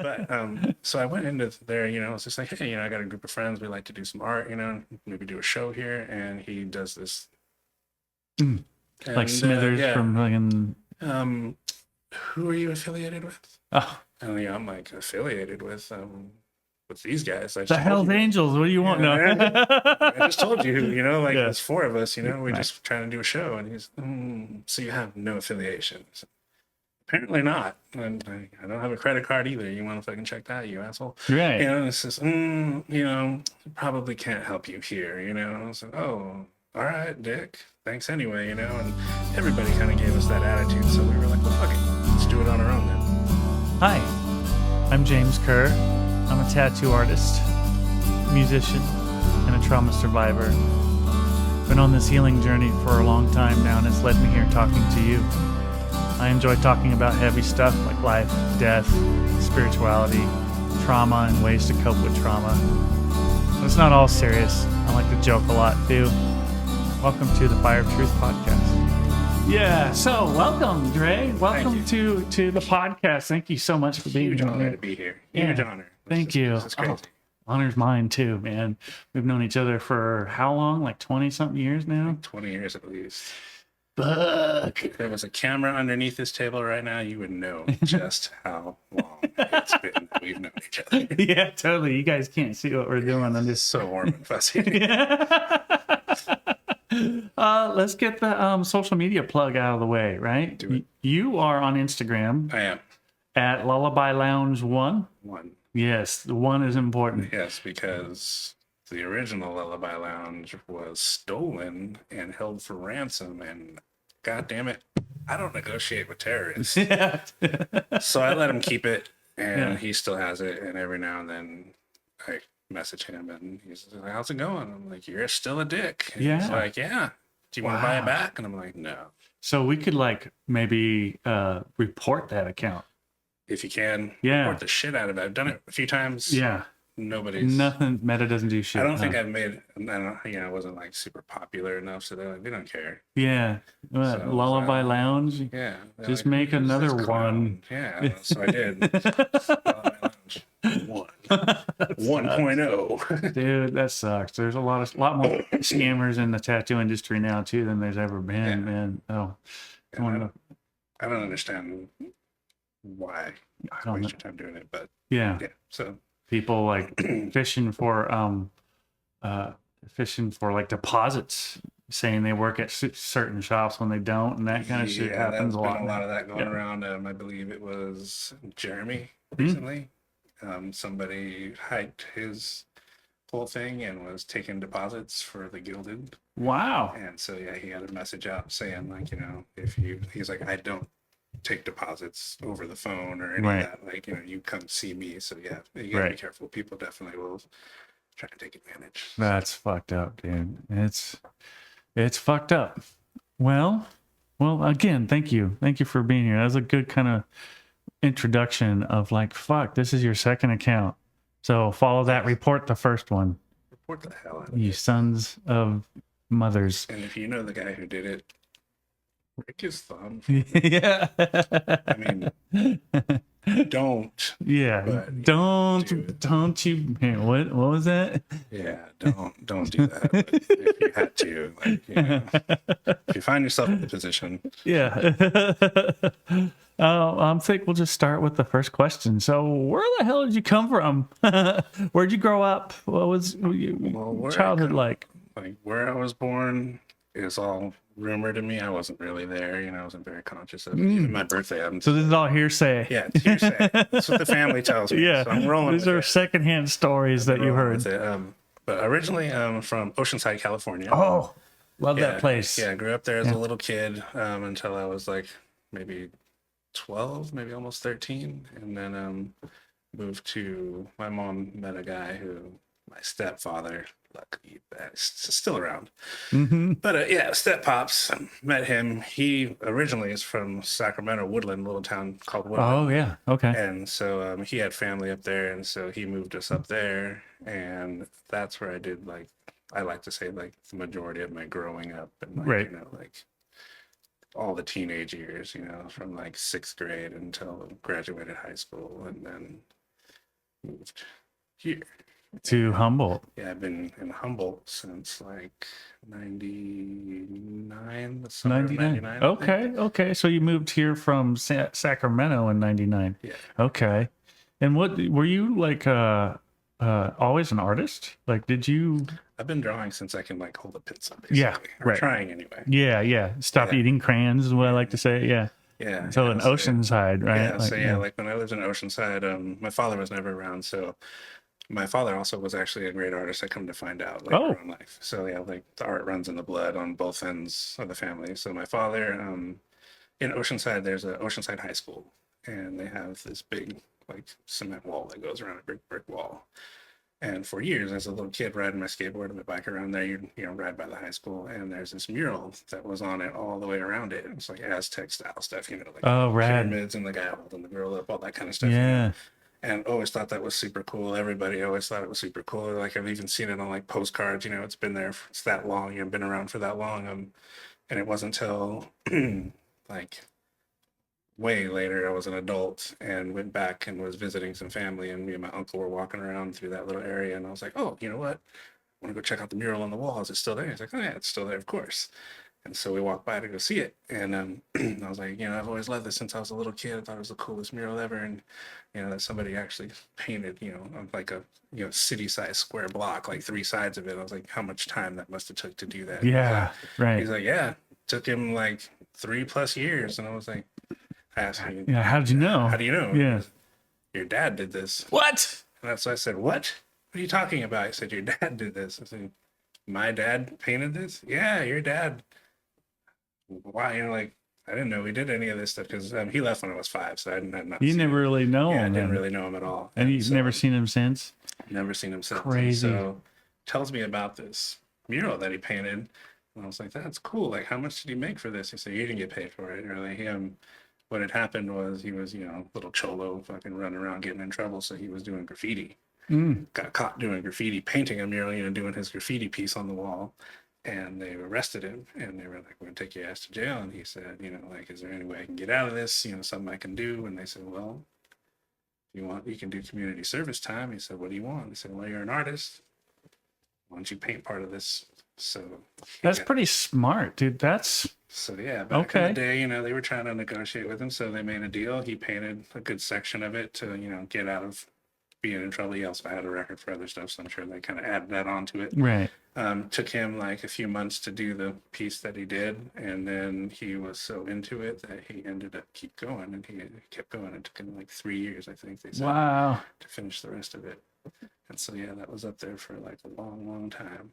But so I went into there, I was just like, hey, I got a group of friends. We like to do some art, maybe do a show here. And he does this. Mm. Like And Smithers from fucking. Who are you affiliated with? Oh, And I'm like affiliated with these guys. I the just told Hells you. Angels. What do you want? No. I just told you, like Yeah. it's four of us, we're Right. just trying to do a show. And he's, so you have no affiliations. Apparently not. And I don't have a credit card either. You want to fucking check that, you asshole? Right. It's just, probably can't help you here, I was like, oh, all right, Dick. Thanks anyway, and everybody kind of gave us that attitude. So we were like, well, fuck it. Let's do it on our own then. Hi, I'm James Kerr. I'm a tattoo artist, musician, and a trauma survivor. Been on this healing journey for a long time now, and it's led me here talking to you. I enjoy talking about heavy stuff like life, death, spirituality, trauma, and ways to cope with trauma. But it's not all serious. I like to joke a lot too. Welcome to the Fire of Truth podcast. Yeah, so welcome, Dre. Welcome to the podcast. Thank you so much for being here. Huge honor to be here. Huge honor. Thank you. This is crazy. Honor's mine too, man. We've known each other for how long? Like 20-something years now? 20 years at least. Fuck. If there was a camera underneath this table right now, you would know just how long it's been that we've known each other. Yeah, totally. You guys can't see what we're doing. I'm just so warm and fuzzy. Let's get the social media plug out of the way, right? Do it. You are on Instagram. I am. At Lullaby Lounge 1? 1. Yes, the 1 is important. Yes, because the original Lullaby Lounge was stolen and held for ransom, and God damn it, I don't negotiate with terrorists. Yeah. So I let him keep it, and he still has it, and every now and then I message him, and he's like, how's it going? I'm like, you're still a dick. And he's like, yeah. Do you want to buy it back? And I'm like, no. So we could maybe report that account. If you can, report the shit out of it. I've done it a few times. Yeah. Nothing. Meta doesn't do shit. I don't think I've made. I wasn't like super popular enough, so they're like, they don't care. Yeah. So, Lullaby Lounge. Yeah. Just like, make another one. Yeah. So I did. Lullaby Lounge 1.0. Dude, that sucks. There's a lot more scammers in the tattoo industry now too than there's ever been, man. Oh. I don't understand why. I don't waste your time doing it, but yeah. So people like fishing for like deposits, saying they work at certain shops when they don't, and that kind of shit happens a lot. A lot of that going around. I believe it was Jeremy recently. Somebody hiked his whole thing and was taking deposits for the Gilded. Wow. And so he had a message out saying like, he's like, I don't take deposits over the phone or any of that. Like, you come see me. So you gotta be careful. People definitely will try to take advantage. That's fucked up, dude. It's fucked up. Well, again, thank you for being here. That was a good kind of introduction of like, fuck, this is your second account. So follow that. Report the first one. Report the hell out of you sons of mothers. And if you know the guy who did it, break his thumb. Yeah. I mean, don't. Yeah. Don't you? Man, what was that? Yeah. Don't do that. But if you had to, if you find yourself in the position. Yeah. I think we'll just start with the first question. So, where the hell did you come from? Where'd you grow up? What was your childhood like? Like where I was born is all rumor to me. I wasn't really there. I wasn't very conscious of even my birthday. So this is all hearsay. Yeah, it's hearsay. That's what the family tells me. Yeah, so I'm rolling. These are secondhand stories that you heard. But originally, I'm from Oceanside, California. Oh, love that place. Yeah, I grew up there as a little kid until I was like maybe 12, maybe almost 13, and then moved to. My mom met a guy who my stepfather. Luckily, he's still around. Mm-hmm. But step pops, met him. He originally is from Sacramento, Woodland, little town called Woodland. Oh yeah, okay. And so he had family up there, and so he moved us up there, and that's where I did I like to say the majority of my growing up, and all the teenage years, from 6th grade until graduated high school, and then moved here. To Humboldt. Yeah, I've been in Humboldt since like 99, the summer of 99. 99. I Okay. think. Okay. So you moved here from Sacramento in 99. Yeah. Okay. And what were you like always an artist? Like did you I've been drawing since I can like hold a pencil, Yeah, basically. Or right. trying anyway. Yeah, yeah. Stop Yeah. eating crayons is what I like to say. Yeah. Yeah. So Yeah. in So, Oceanside, right? yeah. Like So yeah, like when I lived in Oceanside, my father was never around. So my father also was actually a great artist. I come to find out later Oh. in life. So yeah, like the art runs in the blood on both ends of the family. So my father, in Oceanside, there's a Oceanside High School, and they have this big like cement wall that goes around a brick wall. And for years, as a little kid riding my skateboard and my bike around there, you know, ride by the high school, and there's this mural that was on it all the way around it. It's like Aztec style stuff, you know, like Oh, rad. pyramids and the guy holding the girl up, all that kind of stuff. Yeah. And always thought that was super cool. Everybody always thought it was super cool. Like I've even seen it on like postcards. You know, it's been there. It's that long. You know, been around for that long. And it wasn't until like way later I was an adult and went back and was visiting some family, and me and my uncle were walking around through that little area, and I was like, oh, you know what? I want to go check out the mural on the wall. Is it still there? He's like, oh yeah, it's still there, of course. And so we walked by to go see it. And I was like, you know, I've always loved this since I was a little kid. I thought it was the coolest mural ever. And, you know, that somebody actually painted, you know, on like a, you know, city-sized square block, like 3 sides of it. I was like, how much time that must have took to do that. Yeah. Right. He's like, yeah, took him like 3+ years. And I was like, I asked him, Yeah. How did you know? how do you know? Yeah. Your dad did this. What? And that's why I said, what? What are you talking about? He said, your dad did this. I said, my dad painted this? Yeah, your dad. Why? You know, like, I didn't know he did any of this stuff because he left when I was 5, so I didn't have not You seen never him. really know Yeah, I him. didn't then. really know him at all. And you've so, never seen him since? Never seen him since. Crazy. And so tells me about this mural that he painted. And I was like, that's cool. Like, how much did he make for this? He said, you didn't get paid for it. Really, what had happened was he was, you know, little cholo fucking running around getting in trouble. So he was doing graffiti. Got caught doing graffiti, painting a mural, you know, doing his graffiti piece on the wall. And they arrested him, and they were like, we're gonna take your ass to jail. And he said, you know, like, is there any way I can get out of this? You know, something I can do? And they said, well, if you want, you can do community service time. He said, what do you want? He said, well, you're an artist. Why don't you paint part of this? So That's pretty smart, dude. So yeah, back in Okay. the day, you know, they were trying to negotiate with him, so they made a deal. He painted a good section of it to, you know, get out of being in trouble. He also had a record for other stuff, so I'm sure they kind of added that onto it. right. Took him like a few months to do the piece that he did, and then he was so into it that he ended up keep going, and he kept going. It took him like 3 years, I think they said, Wow. to finish the rest of it. And so yeah, that was up there for like a long time.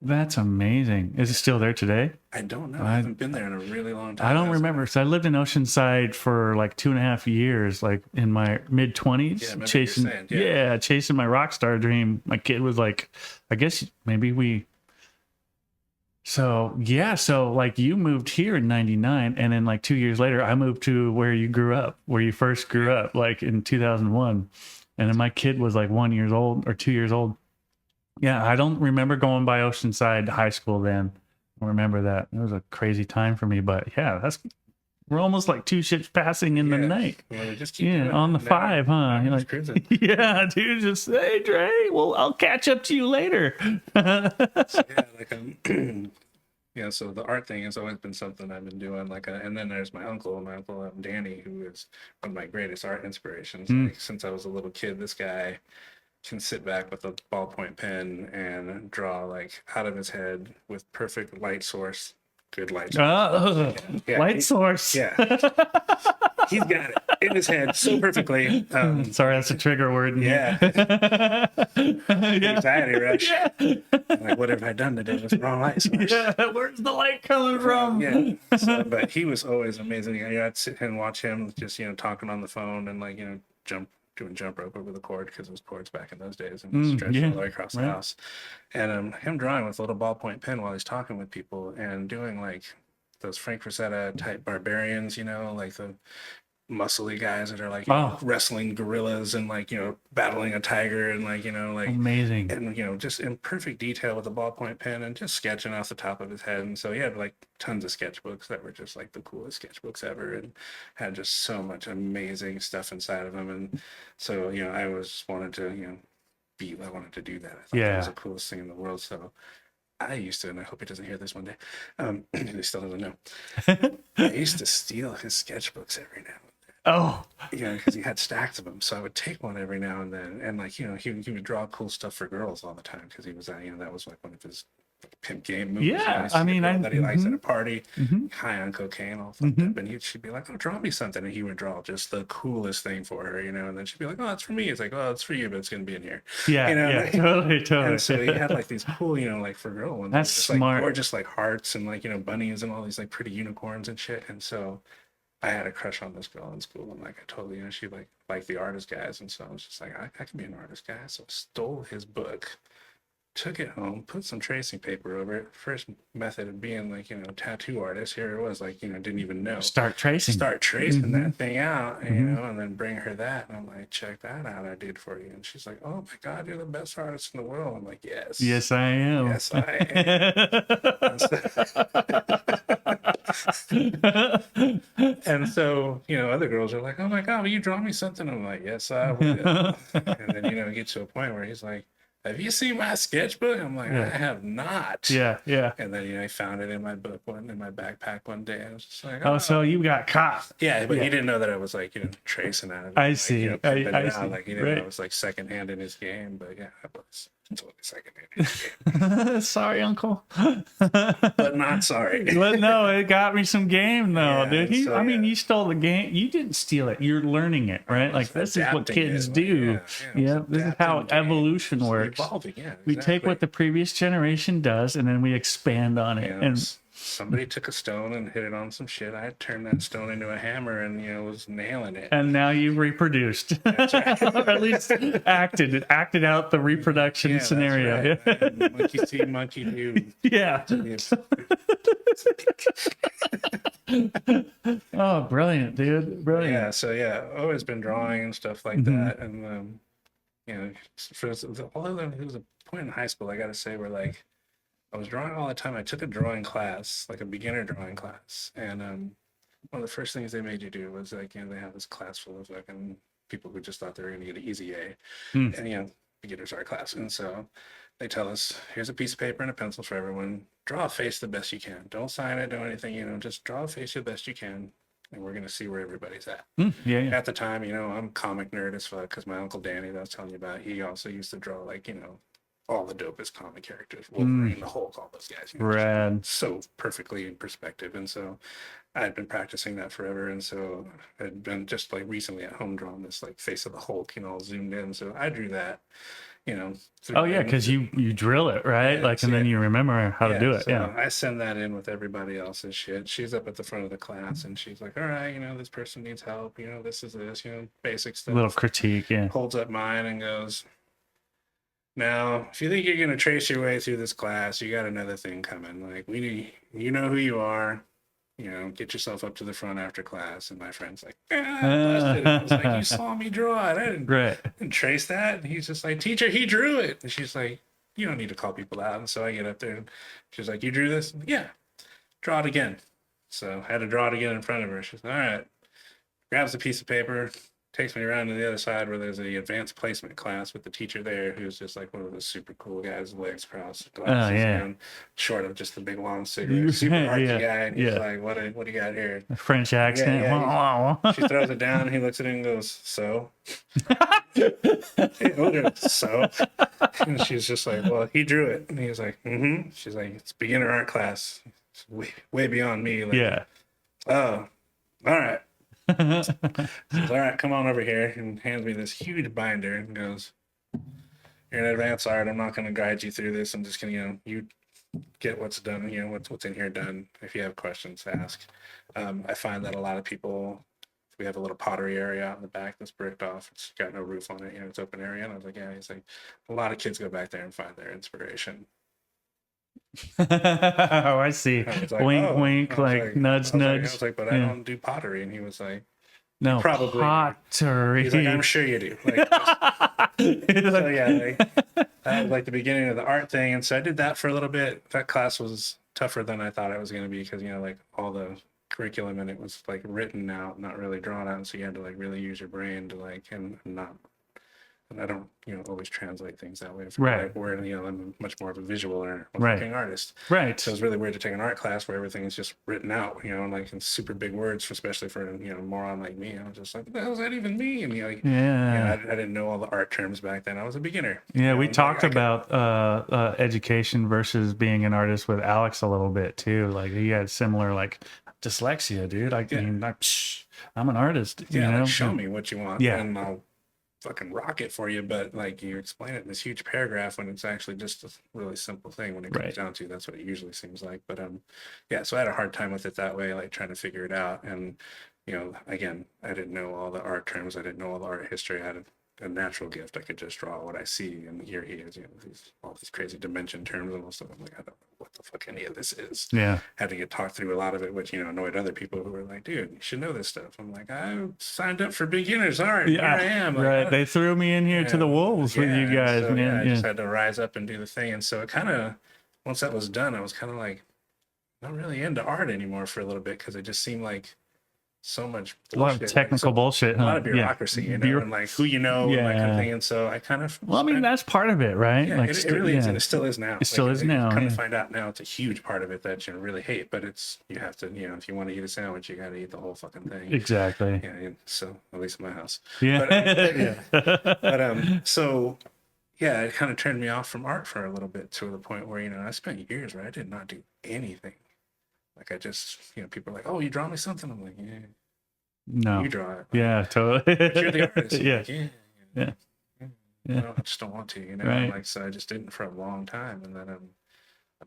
That's amazing. Is it still there today? I don't know. I haven't been there in a really long time. I don't remember. So I lived in Oceanside for like 2.5 years, like in my mid 20s, Yeah, I remember you chasing, saying, yeah. chasing my rock star dream. My kid was like, I guess maybe so like you moved here in 99, and then like 2 years later, I moved to where you grew up, where you first grew up, like in 2001. And then my kid was like 1 year old or 2 years old. Yeah, I don't remember going by Oceanside High School then. I don't remember that. It was a crazy time for me, but yeah, we're almost like 2 ships passing in the night. Well, we just keep Yeah, doing on the it. 5, huh? You're Just like, cruising. yeah, dude, just hey Dre, well, I'll catch up to you later. Yeah, like yeah. So the art thing has always been something I've been doing. Like, and then there's my uncle Danny, who is one of my greatest art inspirations. Like, since I was a little kid, this guy can sit back with a ballpoint pen and draw like out of his head with perfect light source, good light source. Yeah, Light source. Yeah, he's got it in his head so perfectly. Sorry, that's a trigger word. Yeah. Anxiety rush. Yeah. Like, what have I done today with the wrong light source? Yeah, where's the light coming from? Yeah. So, but he was always amazing. You know, I'd sit here and watch him just, you know, talking on the phone and like, you know, doing jump rope over the cord because it was cords back in those days and stretching all the way across the house. And him drawing with a little ballpoint pen while he's talking with people and doing like those Frank Frazetta type barbarians, you know, like the muscly guys that are like, Oh, wrestling gorillas and like, battling a tiger and like, like, amazing. and just in perfect detail with a ballpoint pen and just sketching off the top of his head. And so he had like tons of sketchbooks that were just like the coolest sketchbooks ever and had just so much amazing stuff inside of them. And so, I always wanted to, I wanted to do that. I thought that was Yeah. the coolest thing in the world. So I used to, and I hope he doesn't hear this one day. He still doesn't know. I used to steal his sketchbooks every now and Oh, then, because he had stacks of them. So I would take one every now and then, and like, he would draw cool stuff for girls all the time because he was, that was like one of his pimp game moves. yeah. See I a mean, girl that he likes at a party, hmm high on cocaine, all fucked up, and she'd be like, "Oh, draw me something," and he would draw just the coolest thing for her, and then she'd be like, "Oh, it's for me." It's like, "Oh, it's for you, but it's gonna be in here," Yeah, yeah, totally, And so he totally. had like these cool, like for girl ones, That's just like smart. gorgeous, like hearts and like bunnies and all these like pretty unicorns and shit. And so I had a crush on this girl in school, and like I totally, she like liked the artist guys, and so I was just like, I can be an artist guy. So I stole his book, took it home, put some tracing paper over it. First method of being like, tattoo artist. Here it was like, didn't even know. Start tracing. Start tracing that thing out, and then bring her that. And I'm like, check that out, I did for you. And she's like, oh my God, you're the best artist in the world. I'm like, yes. Yes, I am. Yes, I am. And so, other girls are like, oh my God, will you draw me something? I'm like, yes, I will. And then, it gets to a point where he's like, have you seen my sketchbook? I'm like, I have not. Yeah, yeah. And then, I found it in my book in my backpack one day. I was just like, Oh, so you got caught. yeah, but he didn't know that I was like, tracing out of it. I like, see. pimping I it see. out. Like he didn't know Right. I was like secondhand in his game, but yeah, I was totally secondhand in his game. Sorry, Uncle. But not sorry. But no, it got me some game though, Yeah, dude. so, I mean, you stole the game. You didn't steal it. You're learning it, right? Like this is what adapting kids it, do. Yeah, this is how adapting evolution games, works. evolving, yeah, We take what the previous generation does, and then we expand on it. And somebody took a stone and hit it on some shit. I turned that stone into a hammer and was nailing it. and now you've reproduced, That's right. or at least acted out the reproduction That's scenario. right. Monkey see, monkey do. Yeah. Oh, brilliant, dude! Brilliant. Yeah, so yeah, always been drawing and stuff like that, and although there was a point in high school, I got to say, where like I was drawing all the time. I took a drawing class, like a beginner drawing class, and one of the first things they made you do was like, they have this class full of fucking people who just thought they were going to get an easy A, and beginners art class, and so they tell us, here's a piece of paper and a pencil for everyone. Draw a face the best you can. Don't sign it, don't anything, just draw a face the best you can, and we're going to see where everybody's at. Yeah. At the time, I'm comic nerd as fuck because my uncle Danny that I was telling you about, he also used to draw like, all the dopest comic characters, Wolverine, the Hulk, all those guys. Rad. So perfectly in perspective. And so I'd been practicing that forever. And so I'd been just like recently at home drawing this like face of the Hulk, all zoomed in. So I drew that, Oh yeah, because you drill it, right? Yeah, like, and then you remember how to do it. So Yeah. I send that in with everybody else's shit. She's up at the front of the class and she's like, all right, this person needs help. This is this, basic stuff. A little critique. Yeah. Holds up mine and goes, now, if you think you're going to trace your way through this class, you got another thing coming. Like, you know who you are. Get yourself up to the front after class. And my friend's like, busted. I was like, you saw me draw it. I didn't trace that. And he's just like, teacher, he drew it. And she's like, you don't need to call people out. And so I get up there and she's like, you drew this? I'm like, yeah, draw it again. So I had to draw it again in front of her. She's like, all right. Grabs a piece of paper, takes me around to the other side where there's the advanced placement class with the teacher there who's just like one of those super cool guys, legs crossed, glasses down, short of just the big long cigarette, super artsy guy. And he's like, what do you got here? French accent. She throws it down, he looks at it and goes, so? So? And she's just like, well, he drew it. And he's like, She's like, it's beginner art class. It's way beyond me. Like, oh, all right. Says, all right, come on over here, and hands me this huge binder and goes, you're in advanced art. I'm not going to guide you through this. I'm just going to, you get what's done, what's in here done. If you have questions, ask. I find that a lot of people, we have a little pottery area out in the back that's bricked off. It's got no roof on it. It's open area. And I was like, yeah, he's like, a lot of kids go back there and find their inspiration. Oh, I see. I was like, wink, wink, like nudge, nudge. I was like, but I don't do pottery. And he was like, No, probably pottery. He's like, I'm sure you do. Like, so yeah, that was like the beginning of the art thing, and so I did that for a little bit. That class was tougher than I thought it was going to be because like all the curriculum in it was like written out, not really drawn out, and so you had to like really use your brain to like and not. And I don't, always translate things that way. Right. Where I'm much more of a visual learner, a Right. fucking artist. Right. So it's really weird to take an art class where everything is just written out, like in super big words, especially for a moron like me. I was just like, what the hell does that even mean? Yeah. I didn't know all the art terms back then. I was a beginner. Yeah, we talked about education versus being an artist with Alex a little bit too. Like he had similar like dyslexia, dude. I'm an artist. Like, show me what you want, Yeah. and I'll fucking rock it for you. But like you explain it in this huge paragraph when it's actually just a really simple thing when it comes down to. That's what it usually seems like. But yeah. So I had a hard time with it that way, like trying to figure it out. And again, I didn't know all the art terms. I didn't know all the art history. I had a natural gift. I could just draw what I see, and here he is, all these crazy dimension terms and all stuff. I'm like, I don't know what the fuck any of this is. Yeah. Had to get talked through a lot of it, which annoyed other people who were like, dude, you should know this stuff. I'm like, I signed up for beginners art. Yeah, here I am. Like, right. They threw me in here to the wolves with you guys, so, man. I just had to rise up and do the thing. And so it kind of, once that was done, I was kind of like, not really into art anymore for a little bit because it just seemed like so much bullshit. A lot of technical bullshit, a lot of bureaucracy, and like who and that kind of thing. And so I kind of that's part of it, right? Yeah, it really is, and it still is now. It still is now. Come to find out now, it's a huge part of it that you really hate, but you have to, if you want to eat a sandwich, you got to eat the whole fucking thing. Exactly. Yeah, so at least in my house. Yeah. But so yeah, it kind of turned me off from art for a little bit to the point where I spent years where I did not do anything. Like I just, people are like, "Oh, you draw me something?" I'm like, "Yeah." No. You draw it. Like, yeah, totally. You're the artist. Yeah. Like, Yeah. I just don't want to, Right. Like, so I just didn't for a long time, and then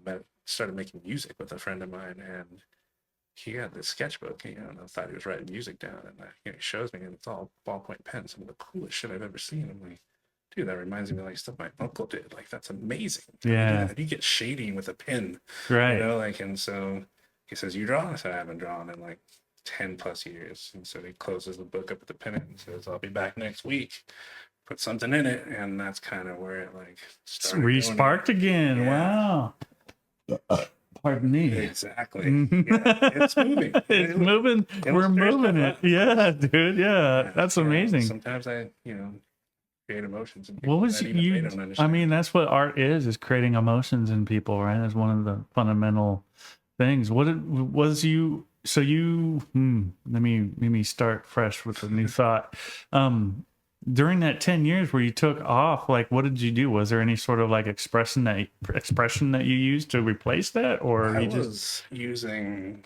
I started making music with a friend of mine, and he got this sketchbook, and I thought he was writing music down, and he shows me, and it's all ballpoint pens, some of the coolest shit I've ever seen. I'm like, dude, that reminds me of like stuff my uncle did. Like, that's amazing. Yeah. How do you get shading with a pen? Right. And so he says, "You draw?" I said, "I haven't drawn in like 10 plus years." And so he closes the book up at the pen and says, "I'll be back next week. Put something in it." And that's kind of where it like started. Re-sparked again. Yeah. Wow. Pardon me. Exactly. Yeah, it's moving. It's moving. We're moving it. Yeah, dude. Yeah. That's amazing. Sometimes I, create emotions in What people was that even they don't understand. I mean, that's what art is creating emotions in people, right? That's one of the fundamental things. Let me start fresh with a new thought. During that 10 years where you took off, like, what did you do? Was there any sort of like expression that you used to replace that, or I was using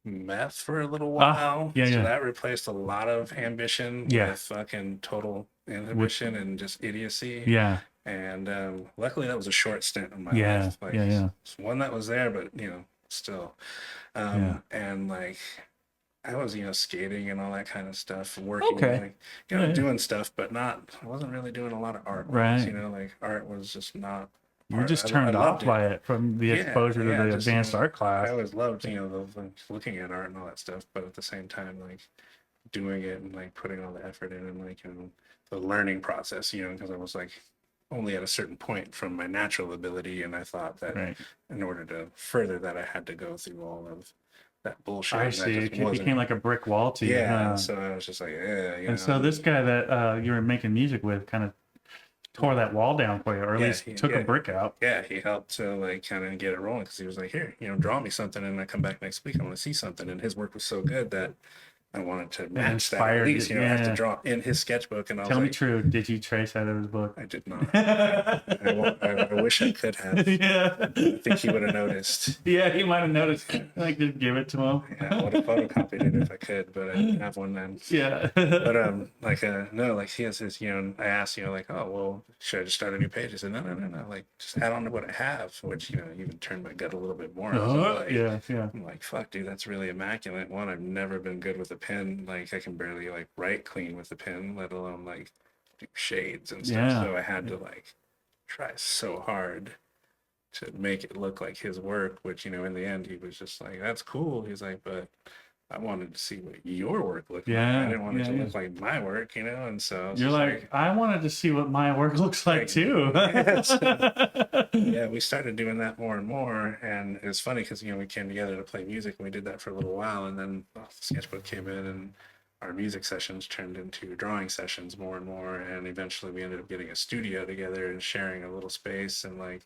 meth for a little while? So that replaced a lot of ambition with fucking total inhibition and just idiocy. Yeah. And luckily that was a short stint in my life. Like, it's one that was there, but still. And like I was, skating and all that kind of stuff, working, doing stuff, but I wasn't really doing a lot of art. Right. Like art was just not. You just turned off by it from the exposure to the advanced art class. I always loved, looking at art and all that stuff, but at the same time, like doing it and like putting all the effort in and like, the learning process, because I was like only at a certain point from my natural ability. And I thought that in order to further that, I had to go through all of that bullshit. I see. It became like a brick wall to you. Yeah. So I was just like, And so this guy that you were making music with kind of tore that wall down for you, or at least took a brick out. Yeah, he helped to like kind of get it rolling because he was like, "Here, draw me something, and I come back next week. I want to see something." And his work was so good that I wanted to match that at least. I have to draw in his sketchbook. And I was Tell me true. Did you trace out of his book? I did not. I wish I could have. Yeah. I think he would have noticed. Yeah, he might have noticed. Like, just give it to him. Yeah, I would have photocopied it if I could, but I didn't have one then. Yeah. But no, like he has his, I asked, like, "Oh, well, should I just start a new page?" He said, no, like just add on to what I have, which, even turned my gut a little bit more. Yeah. I'm like, fuck, dude, that's really immaculate. One, I've never been good with a pen. Like, I can barely like write clean with the pen, let alone like do shades and stuff. Yeah. So I had to like try so hard to make it look like his work, which, in the end, he was just like, "That's cool." He's like, "But I wanted to see what your work looked like. Yeah, I didn't want it to yeah. look like my work, And so I was You're just like, I wanted to see what my work looks like too. yes. Yeah, we started doing that more and more, and it's funny because we came together to play music, and we did that for a little while, and then the sketchbook came in, and our music sessions turned into drawing sessions more and more, and eventually we ended up getting a studio together and sharing a little space and like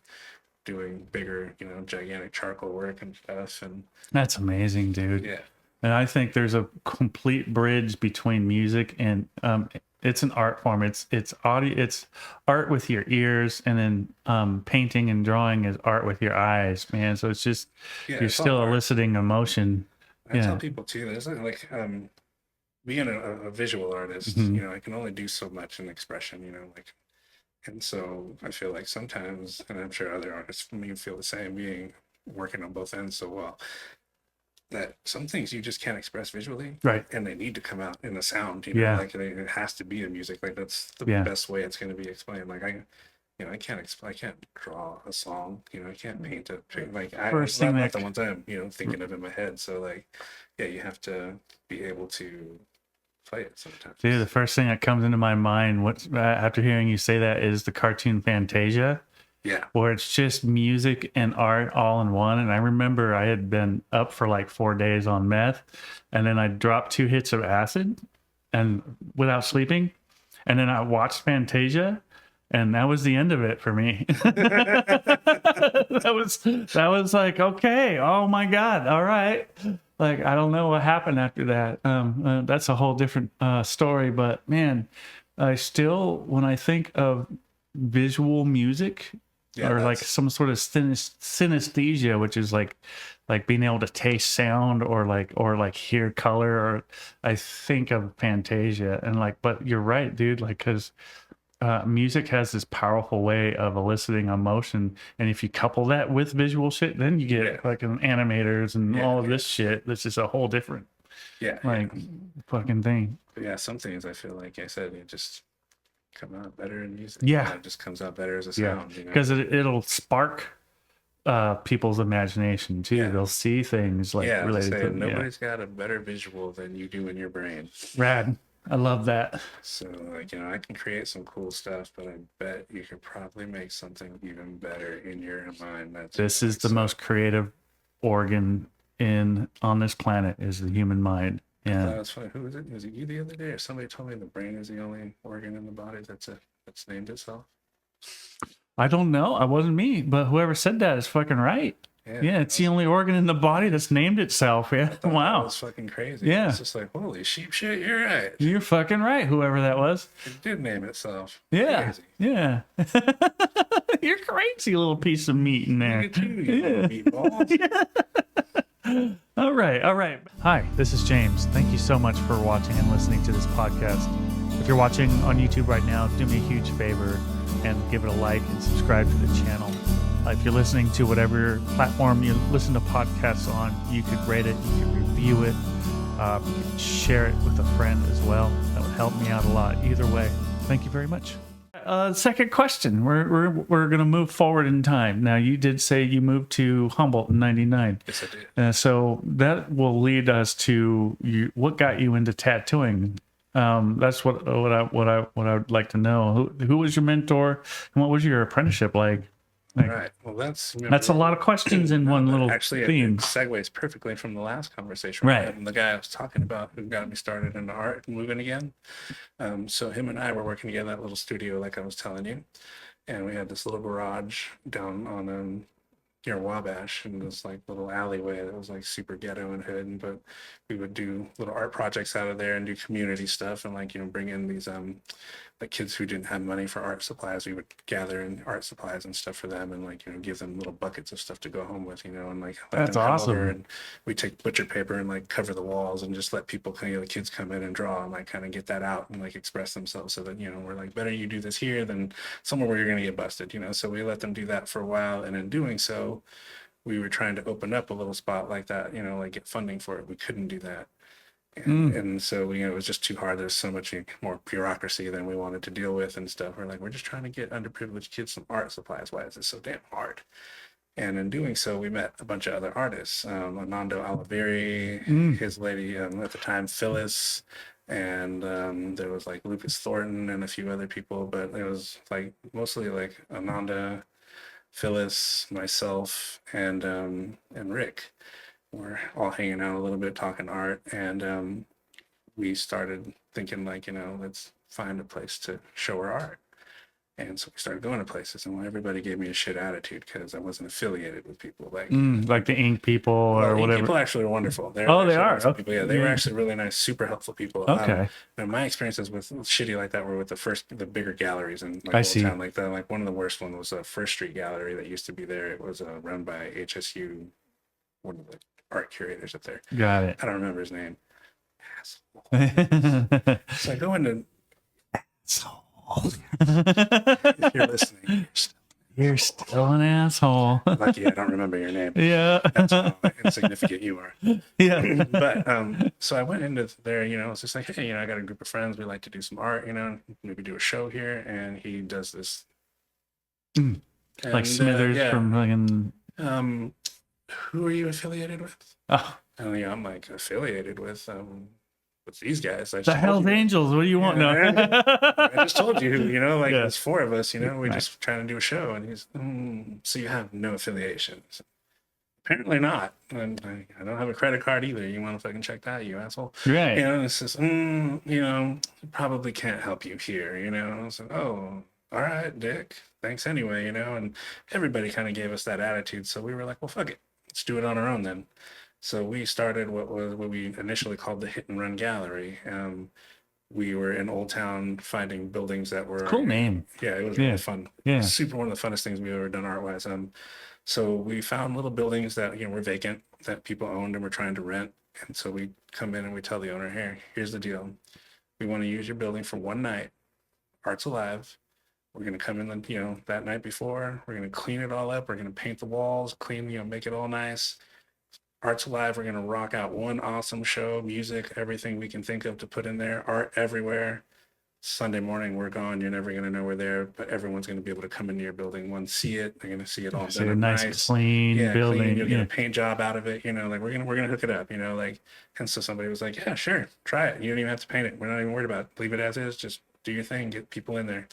doing bigger, gigantic charcoal work and stuff, and That's amazing, dude. yeah. And I think there's a complete bridge between music and it's an art form. It's audio. It's art with your ears, and then painting and drawing is art with your eyes, man. So it's just you're It's all still art. eliciting emotion. I tell people too, there's like being a visual artist, I can only do so much in expression, like, and so I feel like sometimes, and I'm sure other artists may feel the same, being working on both ends so well, that some things you just can't express visually, Right. and they need to come out in a sound, Yeah. like it has to be in music, like that's the Yeah. best way it's going to be explained. Like I can't draw a song, I can't paint a picture. Like First thing not that- the ones I'm, thinking of in my head. So like, yeah, you have to be able to play it sometimes. Dude, the first thing that comes into my mind after hearing you say that is the cartoon Fantasia. Yeah. Where it's just music and art all in one. And I remember I had been up for like 4 days on meth, and then I dropped 2 hits of acid and without sleeping. And then I watched Fantasia, and that was the end of it for me. that was like, okay, oh my God, all right. Like, I don't know what happened after that. That's a whole different story. But man, I still, when I think of visual music, or like some sort of synesthesia, which is like being able to taste sound or like hear color, or I think of Fantasia. And like, but you're right, dude, like, because music has this powerful way of eliciting emotion, and if you couple that with visual shit, then you get fucking animators and all of this shit. This is a whole different fucking thing. But yeah, some things I feel like I said, it just come out better in music. Yeah, it just comes out better as a sound. Because it'll spark people's imagination too. They'll see things like related to nobody's got a better visual than you do in your brain. Rad. I love that. So like, I can create some cool stuff, but I bet you could probably make something even better in your mind. This is the most creative organ on this planet, is the human mind. Yeah. That's funny. Who was it? Was it you the other day, or somebody told me the brain is the only organ in the body that's named itself? I don't know. I wasn't me, but whoever said that is fucking right. Yeah, it's the only organ in the body that's named itself. Yeah. Wow. That's fucking crazy. Yeah. It's just like, holy sheep shit, you're right. You're fucking right, whoever that was. It did name itself. Yeah. Crazy. Yeah. You're crazy little piece of meat in there. Look at you little meatball. All right. Hi, this is James. Thank you so much for watching and listening to this podcast. If you're watching on YouTube right now, do me a huge favor and give it a like and subscribe to the channel. If you're listening to whatever platform you listen to podcasts on, you could rate it, you could review it, you could share it with a friend as well. That would help me out a lot. Either way, thank you very much. Second question. We're going to move forward in time. Now, you did say you moved to Humboldt in '99. Yes, I did. So that will lead us to what got you into tattooing. That's what I would like to know. Who was your mentor, and what was your apprenticeship like? Right. Well, that's a lot of questions in one little theme. It segues perfectly from the last conversation. Right. And the guy I was talking about who got me started into art and moving again. So him and I were working together in that little studio, like I was telling you, and we had this little garage down on near Wabash, in this like little alleyway that was like super ghetto and hood. But we would do little art projects out of there and do community stuff, and like bring in these like kids who didn't have money for art supplies. We would gather in art supplies and stuff for them, and like give them little buckets of stuff to go home with, and like let That's them come awesome. over, and we take butcher paper and like cover the walls and just let people the kids come in and draw and like kind of get that out and like express themselves, so that we're like, better you do this here than somewhere where you're going to get busted, so we let them do that for a while, and in doing so we were trying to open up a little spot like that, like get funding for it. We couldn't do that. And so it was just too hard. There's so much more bureaucracy than we wanted to deal with and stuff. We're just trying to get underprivileged kids some art supplies. Why is this so damn hard? And in doing so, we met a bunch of other artists. Anando Oliveri, Mm. his lady at the time, Phyllis, and there was like Lucas Thornton and a few other people, but it was like mostly like Ananda, Phyllis, myself, and Rick. We're all hanging out a little bit, talking art, and we started thinking like, let's find a place to show our art. And so we started going to places, and everybody gave me a shit attitude because I wasn't affiliated with people Like the ink people well, or Ink whatever. people actually were wonderful. They're Oh, they actually are. awesome Okay. people. Yeah, they were actually really nice, super helpful people. Okay. And my experiences with shitty like that were with the bigger galleries in like I Old see. Town. Like one of the worst one was a First Street Gallery that used to be there. It was run by HSU, one of the art curators up there. Got it. I don't remember his name. Asshole. So I go into. If you're listening, You're still an asshole. lucky I don't remember your name. Yeah. That's how insignificant you are. Yeah. But so I went into there, it's just like, hey, I got a group of friends. We like to do some art, maybe do a show here. And he does this. Like And, Smithers yeah. from fucking. Who are you affiliated with? Oh, And I'm like affiliated with these guys. I the just told Hells you. Angels. What do you want? No. I just told you, like Yeah. there's four of us, we Right. just trying to do a show. And he's, so you have no affiliations. Apparently not. And I don't have a credit card either. You want to fucking check that, you asshole? Right. And it's just, probably can't help you here, I was like, oh, all right, Dick. Thanks anyway, and everybody kind of gave us that attitude. So we were like, well, fuck it. Let's do it on our own then. So we started what we initially called the Hit and Run Gallery. We were in Old Town finding buildings that were Cool name. Yeah, it was Yeah. really fun. Yeah. Super one of the funnest things we've ever done art wise. So we found little buildings that were vacant that people owned and were trying to rent. And so we come in and we tell the owner, hey, here's the deal. We want to use your building for one night. Art's alive. We're gonna come in, that night before. We're gonna clean it all up. We're gonna paint the walls, clean, make it all nice. Art's alive. We're gonna rock out one awesome show, music, everything we can think of to put in there. Art everywhere. Sunday morning, we're gone. You're never gonna know we're there, but everyone's gonna be able to come into your building, see it. They're gonna see it all So done a up nice, clean building. Clean. You'll get Yeah. a paint job out of it. Like we're gonna hook it up. And so somebody was like, yeah, sure, try it. You don't even have to paint it. We're not even worried about it. Leave it as is. Just do your thing. Get people in there.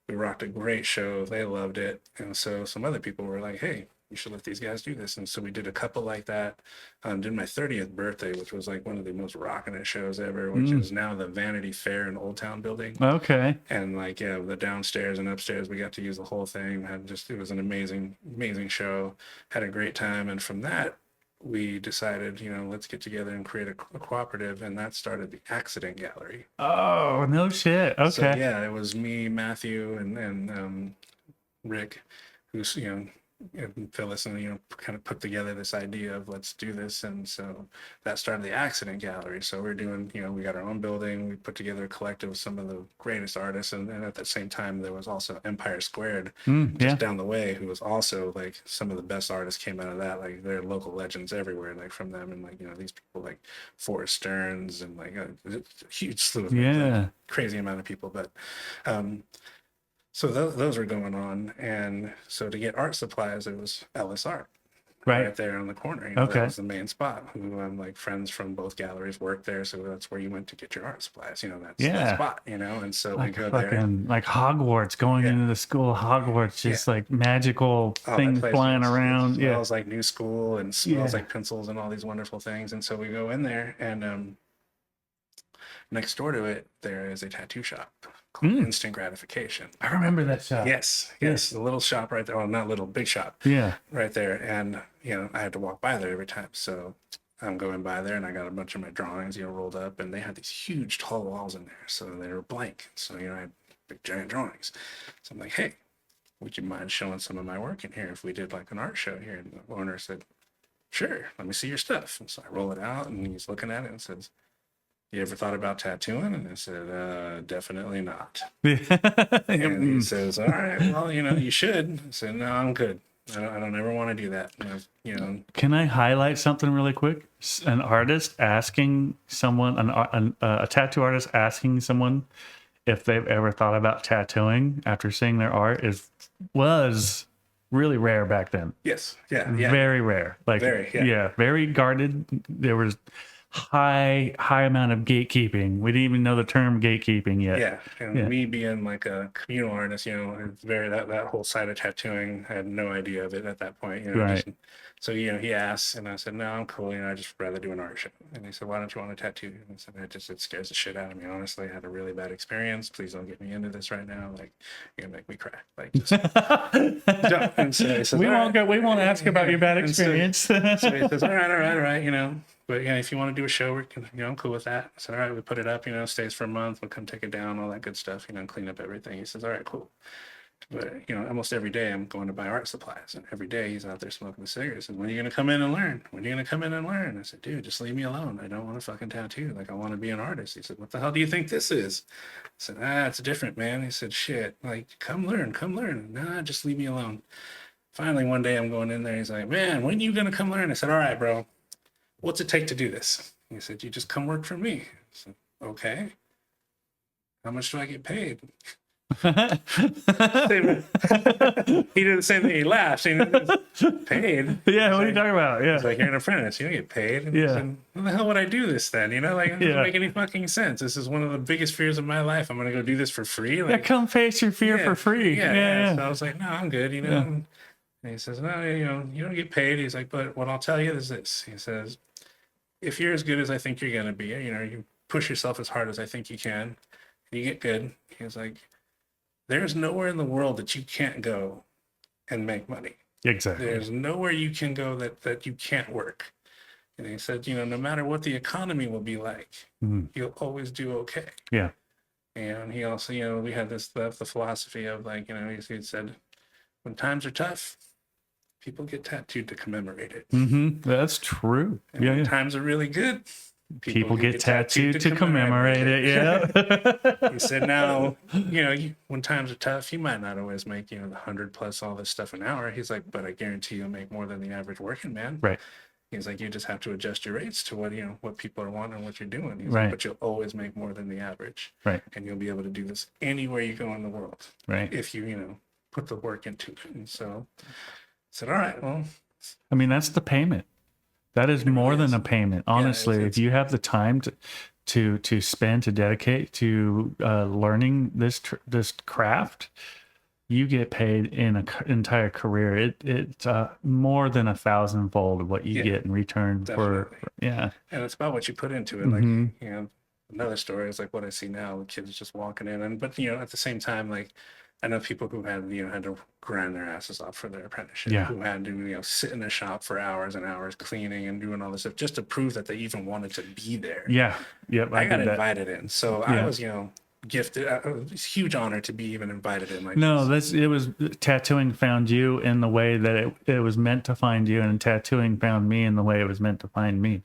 We rocked a great show. They loved it. And so some other people were like, hey, you should let these guys do this. And so we did a couple like that. Did my 30th birthday, which was like one of the most rockin'est shows ever, which is now the Vanity Fair in Old Town building. Okay. And the downstairs and upstairs, we got to use the whole thing. It was an amazing, amazing show. Had a great time. And from that, we decided, let's get together and create a cooperative. And that started the Accident Gallery. Oh, no shit. Okay. So yeah, it was me, Matthew, and Rick, who's and Phyllis, and kind of put together this idea of let's do this. And so that started the Accident Gallery. So we're doing, we got our own building. We put together a collective of some of the greatest artists, and at the same time there was also Empire Squared just down the way, who was also like some of the best artists came out of that. Like they're local legends everywhere, like from them, and these people like Forrest Stearns and like a huge slew of crazy amount of people. But so those were going on, and so to get art supplies, it was Ellis Art, right there on the corner. That was the main spot. Who like friends from both galleries worked there, so that's where you went to get your art supplies. That's that spot. And so like we go fucking, there, like Hogwarts, going into the school of Hogwarts, just like magical things flying around. It smells like new school and smells like pencils and all these wonderful things. And so we go in there, and next door to it, there is a tattoo shop called Instant Gratification. I remember that shop. Yes, the little shop right there. Well, not little, big shop. Yeah. Right there. And, I had to walk by there every time. So I'm going by there, and I got a bunch of my drawings, rolled up, and they had these huge tall walls in there. So they were blank. So, I had big giant drawings. So I'm like, hey, would you mind showing some of my work in here if we did like an art show here? And the owner said, sure, let me see your stuff. And so I roll it out, and he's looking at it and says, you ever thought about tattooing? And I said, definitely not. And he says, all right, well, you should. I said, no, I'm good. I don't ever want to do that. Can I highlight something really quick? An artist asking someone, a tattoo artist asking someone if they've ever thought about tattooing after seeing their art was really rare back then. Yes. Yeah. Very rare. Like, Very, yeah. yeah, very guarded. There was high amount of gatekeeping. We didn't even know the term gatekeeping yet. Yeah, and Yeah. me being like a communal artist, it's very that whole side of tattooing, I had no idea of it at that point, Right. So he asked, and I said, no, I'm cool, I just rather do an art show. And he said, why don't you want a tattoo? And I said, it scares the shit out of me, honestly. I had a really bad experience. Please don't get me into this right now. Like, you're gonna make me cry. Like, just don't. And so he says, We won't right. we won't ask about your bad And so- experience. So he says, all right, but yeah, if you want to do a show, I'm cool with that. I said, all right, we put it up, stays for a month, we'll come take it down, all that good stuff, clean up everything. He says, all right, cool. But, almost every day I'm going to buy art supplies, and every day he's out there smoking the cigarettes. And when are you going to come in and learn? When are you going to come in and learn? I said, dude, just leave me alone. I don't want to fucking tattoo. Like, I want to be an artist. He said, what the hell do you think this is? I said, it's different, man. He said, shit, like, come learn. Nah, just leave me alone. Finally, one day I'm going in there. He's like, man, when are you going to come learn? I said, all right, bro, what's it take to do this? He said, you just come work for me. I said, okay. How much do I get paid? He did the same thing. He laughed. Paid? Yeah, what are you talking about? Yeah. He's like, you're an apprentice. You don't get paid. And Yeah. I said, how the hell would I do this then? It doesn't make any fucking sense. This is one of the biggest fears of my life. I'm going to go do this for free. Yeah, come face your fear for free. Yeah. So I was like, no, I'm good. And he says, no, you don't get paid. He's like, but what I'll tell you is this. He says, if you're as good as I think you're going to be, you push yourself as hard as I think you can, and you get good. He's like, there's nowhere in the world that you can't go and make money. Exactly. There's nowhere you can go that you can't work. And he said, no matter what the economy will be like, you'll always do okay. Yeah. And he also, we had the philosophy of like, he said, when times are tough, people get tattooed to commemorate it. That's true. And when times are really good, people get tattooed to commemorate it. Yeah. He said, now, when times are tough, you might not always make, the 100 plus all this stuff an hour. He's like, but I guarantee you'll make more than the average working man. Right. He's like, you just have to adjust your rates to what people are wanting and what you're doing. He's Right. like, but you'll always make more than the average. Right. And you'll be able to do this anywhere you go in the world. Right. If you, put the work into it. And so I said, all right, well. I mean, that's the payment. That is more than a payment. Honestly, if you have the time to spend, to dedicate to learning this craft, you get paid in an entire career. It's more than 1,000-fold what you get in return for. And it's about what you put into it. Like, another story is like what I see now with kids just walking in, but at the same time, like, I know people who had had to grind their asses off for their apprenticeship, who had to sit in a shop for hours and hours cleaning and doing all this stuff just to prove that they even wanted to be there. Yep. I got invited in, so I was gifted. It was a huge honor to be even invited in. Like, it was tattooing found you in the way that it was meant to find you, and tattooing found me in the way it was meant to find me.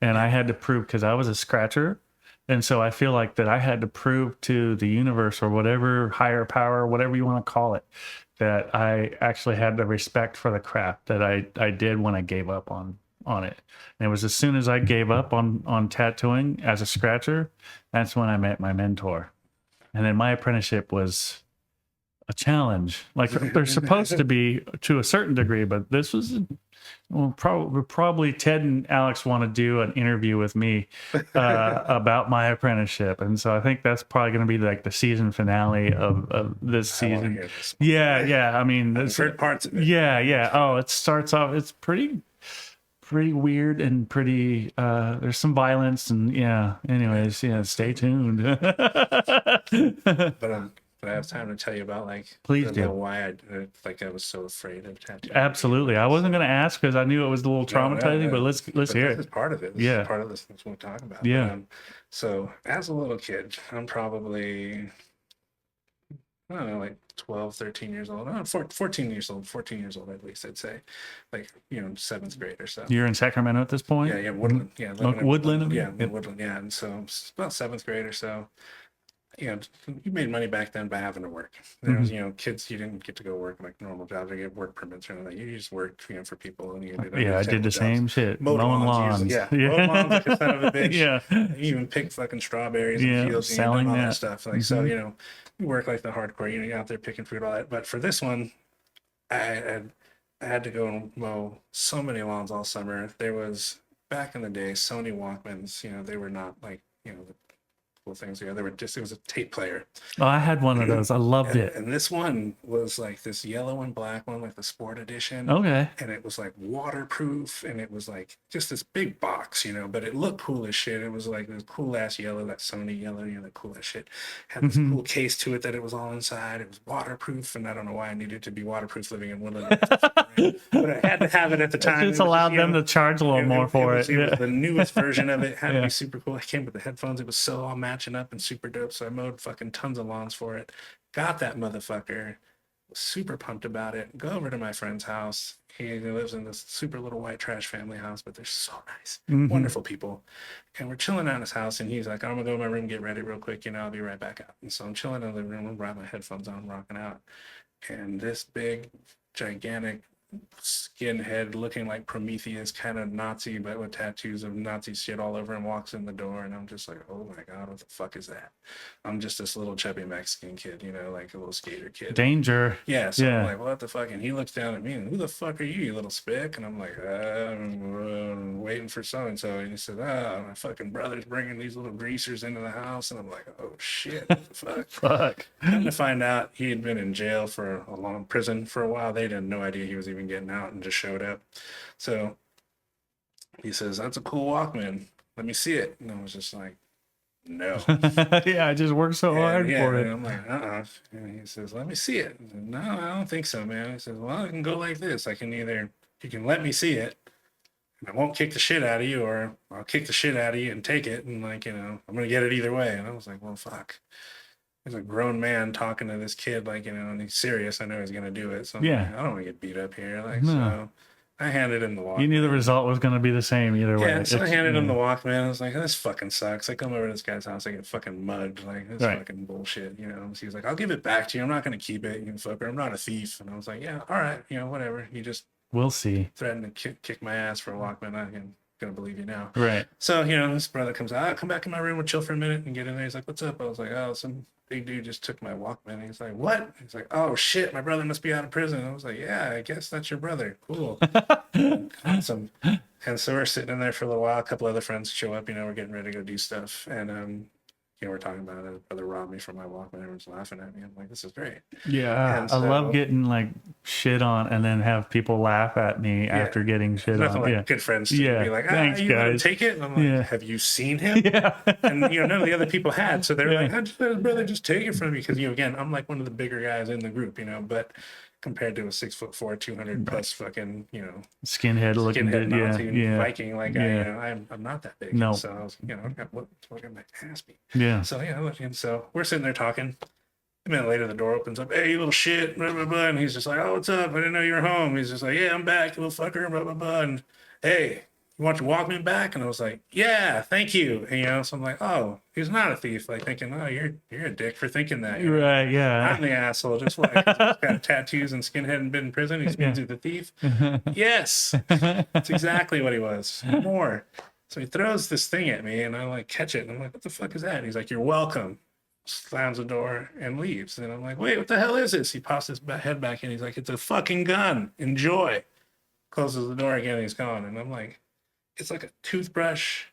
And I had to prove, because I was a scratcher. And so I feel like that I had to prove to the universe, or whatever higher power, whatever you want to call it, that I actually had the respect for the craft that I did when I gave up on it. And it was as soon as I gave up on tattooing as a scratcher, that's when I met my mentor. And then my apprenticeship was a challenge. Like, they're supposed to be to a certain degree, but this was probably Ted and Alex want to do an interview with me about my apprenticeship, and so I think that's probably going to be like the season finale of this season. I mean, I've heard parts of it. Oh, it starts off, it's pretty weird and pretty there's some violence, and anyways, stay tuned. But I have time to tell you about, like, please do, why I was so afraid of tattooing. Absolutely. I wasn't going to ask because I knew it was a little traumatizing, but let's hear it. This is part of it. This is part of this thing we're talking about. Yeah. So as a little kid, I'm probably, I don't know, like 12, 13 years old. 14 years old. 14 years old, at least, I'd say. Like, 7th grade or so. You're in Sacramento at this point? Yeah, Woodland. Yeah, Woodland? Woodland, yeah. And so it's about 7th grade or so. You made money back then by having to work. There was, kids, you didn't get to go work like normal jobs or get work permits or anything. You just worked, for people. And you did I did the same shit. Mowing lawns. Mowing lawns like a son of a bitch. You even picked fucking strawberries in fields and selling all that stuff. Like, so, you work like the hardcore, you're out there picking fruit, all that. But for this one, I had to go and mow so many lawns all summer. There was back in the day Sony Walkmans. They were not like the cool things. They were just, it was a tape player. Oh, I had one of those. I loved it. And this one was like this yellow and black one, like the sport edition. Okay. And it was like waterproof, and it was like just this big box, but it looked cool as shit. It was like this cool ass yellow, that Sony yellow, the cool as shit. Had this cool case to it that it was all inside. It was waterproof, and I don't know why I needed to be waterproof living in Woodland. But I had to have it at the time. It just allowed them to charge a little more for it. It was the newest version of it. Had to be super cool. It came with the headphones. It was so all matching up and super dope. So I mowed fucking tons of lawns for it. Got that motherfucker. Was super pumped about it. Go over to my friend's house. He lives in this super little white trash family house, but they're so nice. Wonderful people. And we're chilling out in his house, and he's like, I'm gonna go in my room, get ready real quick, I'll be right back out. And so I'm chilling in the living room, brought my headphones on, rocking out. And this big, gigantic skinhead looking like Prometheus kind of Nazi, but with tattoos of Nazi shit all over him, walks in the door, and I'm just like, oh my God, what the fuck is that? I'm just this little chubby Mexican kid, like a little skater kid. Danger. Yeah, so I'm like, what the fuck? And he looks down at me, and who the fuck are you little spick? And I'm like, I'm waiting for so-and-so. And he said, my fucking brother's bringing these little greasers into the house. And I'm like, oh shit, what the fuck? Fuck. Come to find out, he had been in jail for a long prison for a while. They had no idea he was even getting out, and just showed up. So he says, that's a cool Walkman, let me see it. And I was just like, no. Yeah, I just worked so hard for it. And I'm like, And he says, let me see it. I said, no, I don't think so, man. He says, well, I can go like this. I can either, you can let me see it, and I won't kick the shit out of you, or I'll kick the shit out of you and take it, and I'm gonna get it either way. And I was like, well, fuck. There's a grown man talking to this kid, and he's serious. I know he's gonna do it. So I'm like, I don't want to get beat up here. So I handed him the Walkman. You knew the result was going to be the same either way. Yeah, so I handed him the Walkman. I was like, this fucking sucks. I come over to this guy's house, I get fucking mugged. This fucking bullshit, So he's like, I'll give it back to you. I'm not going to keep it, you fucker. I'm not a thief. And I was like, yeah, all right, whatever. You just we'll see. Threatened to kick my ass for a Walkman. I'm going to believe you now. Right. So, this brother comes out. I'll come back in my room, we'll chill for a minute and get in there. He's like, what's up? I was like, oh, some big dude just took my Walkman. He's like, what? He's like, oh shit, my brother must be out of prison. I was like, yeah, I guess that's your brother. Cool. Awesome. And so we're sitting in there for a little while. A couple other friends show up, we're getting ready to go do stuff. And we're talking about it. Brother robbed me from my Walkman. Everyone's laughing at me. I'm like, this is great. Yeah, I love getting shit on and then have people laugh at me after getting shit on. Like good friends to be like, thanks, you guys. Take it. And I'm like, have you seen him? Yeah. And none of the other people had. So they were like, how'd your brother just take it from me? Because again, I'm like one of the bigger guys in the group, but compared to a 6'4", 200 plus fucking, skinhead looking Nazi Viking, I'm not that big. No. So I was, I got what my ass beat. Yeah. So and so we're sitting there talking. A minute later, the door opens up. Hey, you little shit, blah blah blah. And he's just like, oh, what's up? I didn't know you were home. He's just like, yeah, I'm back, you little fucker, blah blah blah. And hey, you want your Walkman back? And I was like, yeah, thank you. And so I'm like, oh, he's not a thief. Thinking, oh, you're a dick for thinking that. Right, yeah. I'm the asshole. Just like he's got tattoos and skinhead and been in prison. He's the thief. Yes, that's exactly what he was. More. So he throws this thing at me, and I catch it, and I'm like, what the fuck is that? And he's like, you're welcome. Slams the door and leaves. And I'm like, wait, what the hell is this? He pops his head back in. He's like, it's a fucking gun. Enjoy. Closes the door again, and he's gone. And I'm like, it's like a toothbrush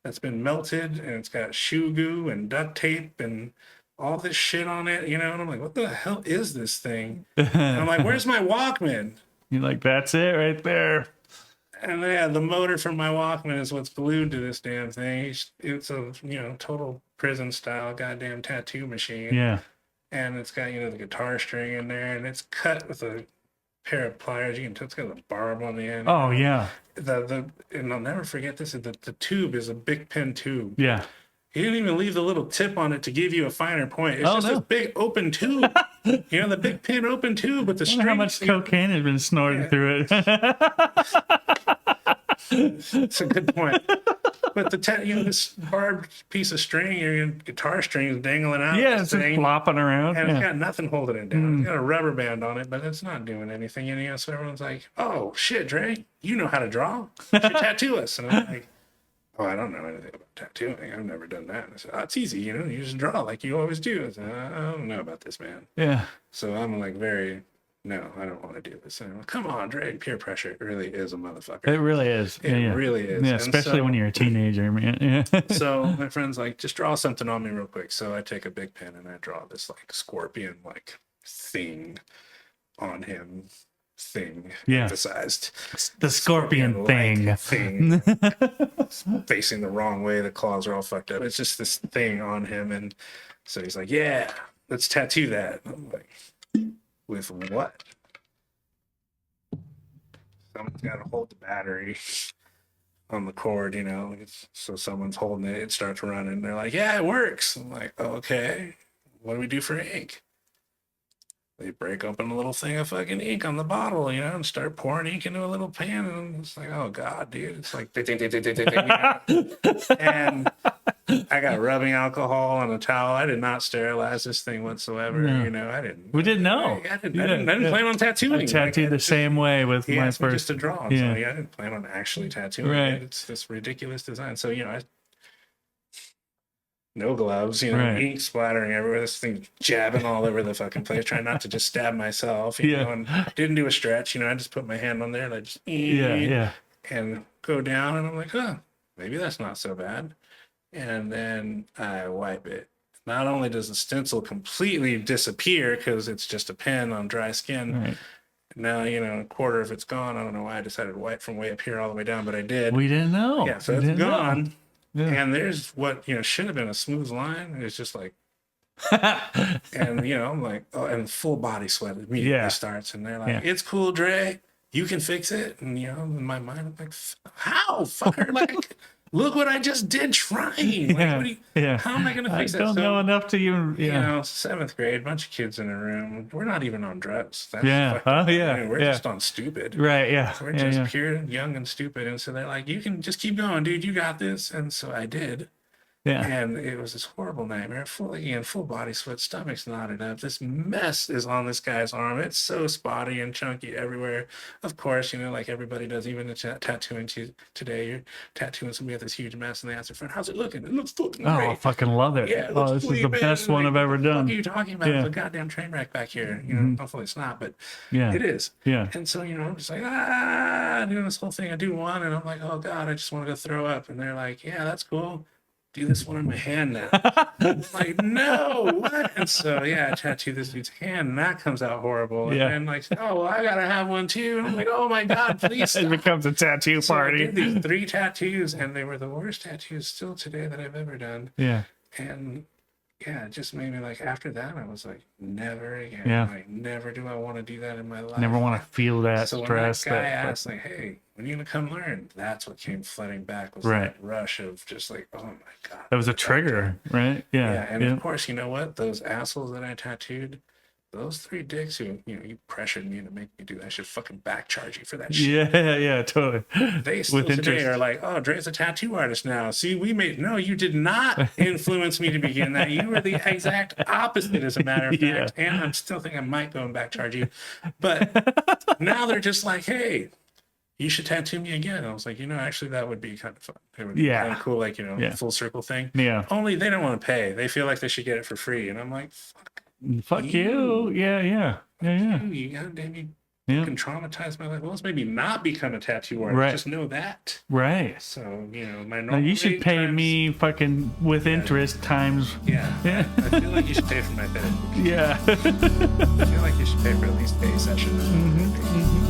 that's been melted, and it's got shoe goo and duct tape and all this shit on it, And I'm like, what the hell is this thing? And I'm like, where's my Walkman? You're like, that's it right there. And the motor from my Walkman is what's glued to this damn thing. It's a total prison style goddamn tattoo machine. Yeah. And it's got the guitar string in there, and it's cut with a pair of pliers. You can tell it's got a barb on the end. Oh yeah. And I'll never forget this. The tube is a Bic pen tube. Yeah. He didn't even leave the little tip on it to give you a finer point. It's just a big open tube. The Bic pen open tube with the string. How much cocaine has been snorted through it? That's a good point. But this barbed piece of string, your guitar string is dangling out. Yeah, it's just flopping around. And it's got nothing holding it down. It's got a rubber band on it, but it's not doing anything. So everyone's like, oh, shit, Dre, you know how to draw? You should tattoo us. And I'm like, oh, I don't know anything about tattooing. I've never done that. And I said, oh, it's easy. You just draw like you always do. I said, I don't know about this, man. Yeah. So I'm very no, I don't want to do this. And I'm like, come on, Dre, peer pressure. It really is a motherfucker. It really is. It really is. Yeah, And especially so- when you're a teenager, man. Yeah. So my friend's like, just draw something on me real quick. So I take a big pen and I draw this like scorpion like thing on him. Thing Yeah. emphasized. The scorpion thing. Thing facing the wrong way. The claws are all fucked up. It's just this thing on him. And so he's like, yeah, let's tattoo that. And I'm like, with what? Someone's got to hold the battery on the cord, you know. So someone's holding it. It starts running. They're like, yeah, it works. I'm like, okay. What do we do for ink? They break open a little thing of fucking ink on the bottle, you know, and start pouring ink into a little pan. And it's like, oh, God, dude. It's like, you know? And I got rubbing alcohol on a towel. I did not sterilize this thing whatsoever. No. You know, I didn't. We didn't know. I didn't plan on tattooing. I tattooed the same way with He my asked me first. just to draw. Yeah. So I didn't plan on actually tattooing Right. it. It's this ridiculous design. So, you know, no gloves, you know, Right. ink splattering everywhere. This thing jabbing all over the fucking place, trying not to just stab myself, you Yeah. know, and didn't do a stretch, you know, I just put my hand on there and I just Yeah. and go down and I'm like, oh, maybe that's not so bad. And then I wipe it. Not only does the stencil completely disappear because it's just a pen on dry skin. Right. Now, you know, a quarter of it's gone. I don't know why I decided to wipe from way up here all the way down, but I did. We didn't know. Yeah, so We it's didn't know. gone. Yeah. And there's what, you know, should have been a smooth line. It's just like, and, you know, I'm like, oh, and full body sweat immediately Yeah. starts. And they're like, Yeah. it's cool, Dre. You can fix it. And, you know, in my mind, I'm like, how, fucker? Like, look what I just did trying. Like, Yeah. what do you, Yeah. how am I going to I fix that? don't So, know enough to even. you Yeah. know, 7th grade, bunch of kids in a room. We're not even on drugs. That's Yeah. fucking- Oh, yeah. I mean, we're Yeah. just on stupid. Right. Yeah. We're Yeah. just Yeah. pure, young, and stupid. And so they're like, you can just keep going, dude. You got this. And so I did. Yeah. And it was this horrible nightmare. Full body sweat, stomach's knotted up. This mess is on this guy's arm. It's so spotty and chunky everywhere. Of course, you know, like everybody does, even the tattooing today, you're tattooing somebody with this huge mess and they ask their friend, how's it looking? It looks fucking Oh, I great. fucking love it. Yeah, it Oh, looks this is sweet, the man. best one Like, I've ever what the fuck done. are you talking about? Yeah. It's a goddamn train wreck back here. You know, hopefully it's not, but Yeah. it is. Yeah. And so, you know, I'm just like, doing this whole thing. I do one, and I'm like, oh God, I just want to go throw up. And they're like, yeah, that's cool. Do this one on my hand now. I'm like, no, what? And so, yeah, I tattoo this dude's hand, and that comes out horrible. Yeah. And then, like, oh, well, I got to have one too. And I'm like, oh my God, please It stop. becomes a tattoo So I party. did these 3 tattoos, and they were the worst tattoos still today that I've ever done. Yeah. And yeah, it just made me like, after that, I was like, never again. Yeah. Like, never do I want to do that in my life. Never want to feel that So stress. when that guy that asked, like, hey, when are you gonna come learn? That's what came flooding back was Right. that rush of just like, oh my God. that was a trigger, right? Yeah. Yeah, and Yeah. of course, you know what? Those assholes that I tattooed, those 3 dicks who, you know, you pressured me to make me do that. I should fucking back charge you for that shit. Yeah, yeah, totally. They still With today interest. are like, oh, Dre's a tattoo artist now. See, no, you did not influence me to begin that. You were the exact opposite, as a matter of Yeah. fact. And I'm still thinking I might go and back charge you. But now they're just like, hey, you should tattoo me again. I was like, you know, actually, that would be kind of fun. It would be Yeah. kind of cool, like, you know, Yeah. full circle thing. Yeah. Only they don't want to pay. They feel like they should get it for free. And I'm like, Fuck you. Yeah, yeah. Yeah, yeah. you goddamn, you Yeah. can traumatize my life. Well, let's maybe not become a tattoo artist. Right. Just know that. Right. So, you know, my Now normal you should rate pay times- me fucking with interest times. Yeah. Yeah. I feel like you should pay for my therapy. Yeah. I feel like you should pay for at least a session. Mhm, mhm.